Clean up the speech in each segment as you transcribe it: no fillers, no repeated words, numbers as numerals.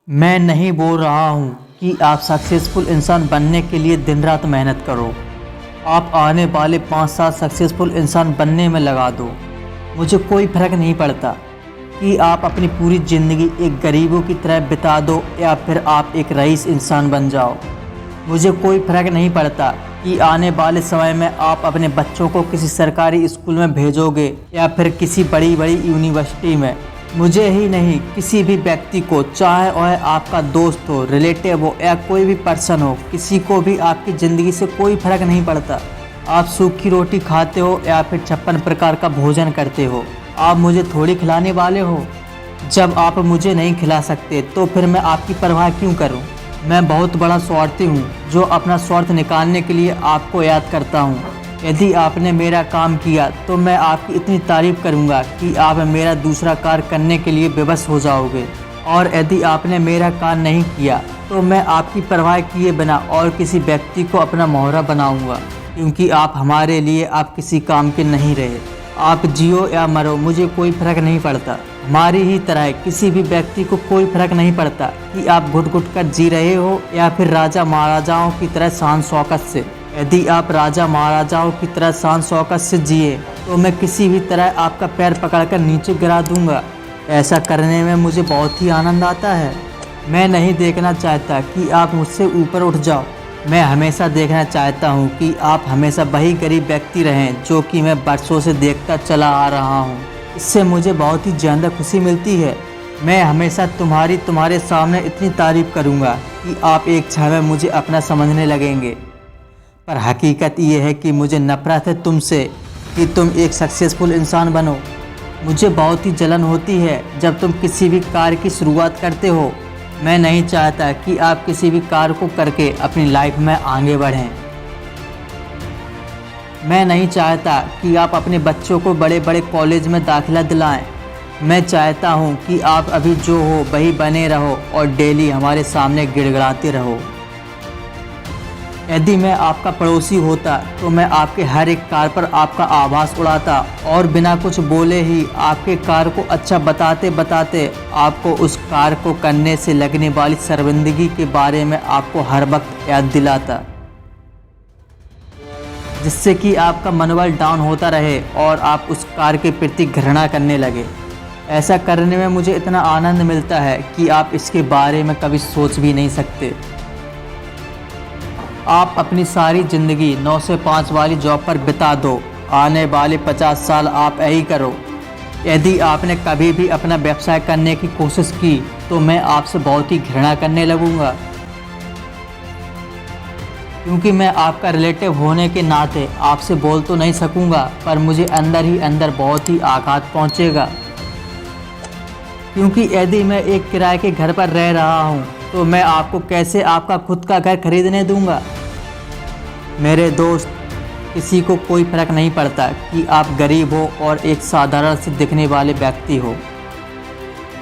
मैं नहीं बोल रहा हूँ कि आप सक्सेसफुल इंसान बनने के लिए दिन रात मेहनत करो। आप आने वाले 5 साल सक्सेसफुल इंसान बनने में लगा दो। मुझे कोई फ़र्क नहीं पड़ता कि आप अपनी पूरी ज़िंदगी एक गरीबों की तरह बिता दो या फिर आप एक रईस इंसान बन जाओ। मुझे कोई फ़र्क नहीं पड़ता कि आने वाले समय में आप अपने बच्चों को किसी सरकारी स्कूल में भेजोगे या फिर किसी बड़ी बड़ी यूनिवर्सिटी में। मुझे ही नहीं, किसी भी व्यक्ति को, चाहे वह आपका दोस्त हो, रिलेटिव हो या कोई भी पर्सन हो, किसी को भी आपकी ज़िंदगी से कोई फ़र्क नहीं पड़ता। आप सूखी रोटी खाते हो या फिर 56 प्रकार का भोजन करते हो, आप मुझे थोड़ी खिलाने वाले हो। जब आप मुझे नहीं खिला सकते तो फिर मैं आपकी परवाह क्यों करूं? मैं बहुत बड़ा स्वार्थी हूं जो अपना स्वार्थ निकालने के लिए आपको याद करता हूं। यदि आपने मेरा काम किया तो मैं आपकी इतनी तारीफ़ करूंगा कि आप मेरा दूसरा कार्य करने के लिए विवश हो जाओगे, और यदि आपने मेरा काम नहीं किया तो मैं आपकी परवाह किए बिना और किसी व्यक्ति को अपना मोहरा बनाऊंगा, क्योंकि आप हमारे लिए आप किसी काम के नहीं रहे। आप जियो या मरो, मुझे कोई फ़र्क नहीं पड़ता। हमारी ही तरह किसी भी व्यक्ति को कोई फ़र्क नहीं पड़ता कि आप घुट घुट कर जी रहे हो या फिर राजा महाराजाओं की तरह शान शौकत से। यदि आप राजा महाराजाओं की तरह शान शौकत से जिए तो मैं किसी भी तरह आपका पैर पकड़कर नीचे गिरा दूंगा। ऐसा करने में मुझे बहुत ही आनंद आता है। मैं नहीं देखना चाहता कि आप मुझसे ऊपर उठ जाओ। मैं हमेशा देखना चाहता हूं कि आप हमेशा वही गरीब व्यक्ति रहें जो कि मैं बरसों से देखता चला आ रहा हूं। इससे मुझे बहुत ही ज़्यादा खुशी मिलती है। मैं हमेशा तुम्हारे सामने इतनी तारीफ़ करूंगा कि आप एक क्षण में मुझे अपना समझने लगेंगे। पर हकीकत ये है कि मुझे नफ़रत है तुमसे कि तुम एक सक्सेसफुल इंसान बनो। मुझे बहुत ही जलन होती है जब तुम किसी भी कार्य की शुरुआत करते हो। मैं नहीं चाहता कि आप किसी भी कार्य को करके अपनी लाइफ में आगे बढ़ें। मैं नहीं चाहता कि आप अपने बच्चों को बड़े बड़े कॉलेज में दाखिला दिलाएं। मैं चाहता हूं कि आप अभी जो हो वही बने रहो और डेली हमारे सामने गिड़गिड़ाते रहो। यदि मैं आपका पड़ोसी होता तो मैं आपके हर एक कार पर आपका आभास उड़ाता और बिना कुछ बोले ही आपके कार को अच्छा बताते बताते आपको उस कार को करने से लगने वाली शर्मिंदगी के बारे में आपको हर वक्त याद दिलाता, जिससे कि आपका मनोबल डाउन होता रहे और आप उस कार के प्रति घृणा करने लगे। ऐसा करने में मुझे इतना आनंद मिलता है कि आप इसके बारे में कभी सोच भी नहीं सकते। आप अपनी सारी ज़िंदगी 9 से 5 वाली जॉब पर बिता दो। आने वाले 50 साल आप यही करो। यदि आपने कभी भी अपना व्यवसाय करने की कोशिश की तो मैं आपसे बहुत ही घृणा करने लगूंगा, क्योंकि मैं आपका रिलेटिव होने के नाते आपसे बोल तो नहीं सकूंगा, पर मुझे अंदर ही अंदर बहुत ही आघात पहुंचेगा। क्योंकि यदि मैं एक किराए के घर पर रह रहा हूं तो मैं आपको कैसे आपका खुद का घर खरीदने दूंगा? मेरे दोस्त, किसी को कोई फ़र्क नहीं पड़ता कि आप गरीब हो और एक साधारण से दिखने वाले व्यक्ति हो।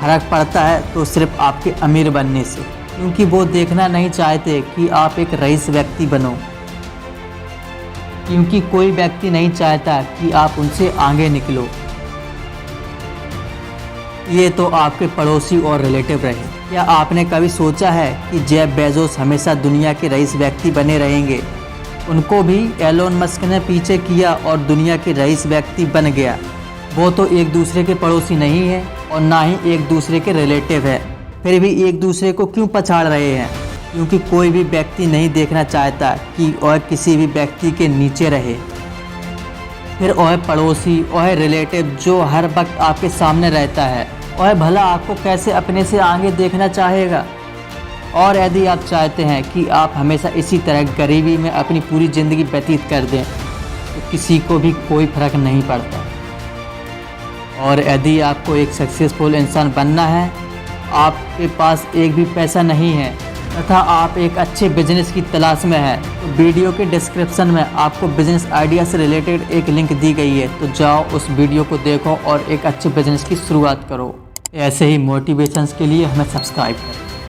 फ़र्क पड़ता है तो सिर्फ आपके अमीर बनने से, क्योंकि वो देखना नहीं चाहते कि आप एक रईस व्यक्ति बनो। क्योंकि कोई व्यक्ति नहीं चाहता कि आप उनसे आगे निकलो। ये तो आपके पड़ोसी और रिलेटिव रहे। क्या आपने कभी सोचा है कि जेफ बेजोस हमेशा दुनिया के रईस व्यक्ति बने रहेंगे? उनको भी एलोन मस्क ने पीछे किया और दुनिया के रईस व्यक्ति बन गया। वो तो एक दूसरे के पड़ोसी नहीं है और ना ही एक दूसरे के रिलेटिव है, फिर भी एक दूसरे को क्यों पछाड़ रहे हैं? क्योंकि कोई भी व्यक्ति नहीं देखना चाहता कि वह किसी भी व्यक्ति के नीचे रहे। फिर वह पड़ोसी, वह रिलेटिव जो हर वक्त आपके सामने रहता है, वह भला आपको कैसे अपने से आगे देखना चाहेगा? और यदि आप चाहते हैं कि आप हमेशा इसी तरह गरीबी में अपनी पूरी ज़िंदगी व्यतीत कर दें तो किसी को भी कोई फ़र्क नहीं पड़ता। और यदि आपको एक सक्सेसफुल इंसान बनना है, आपके पास एक भी पैसा नहीं है तथा आप एक अच्छे बिजनेस की तलाश में हैं, तो वीडियो के डिस्क्रिप्शन में आपको बिजनेस आइडिया से रिलेटेड एक लिंक दी गई है, तो जाओ उस वीडियो को देखो और एक अच्छे बिजनेस की शुरुआत करो। ऐसे ही मोटिवेशंस के लिए हमें सब्सक्राइब करें।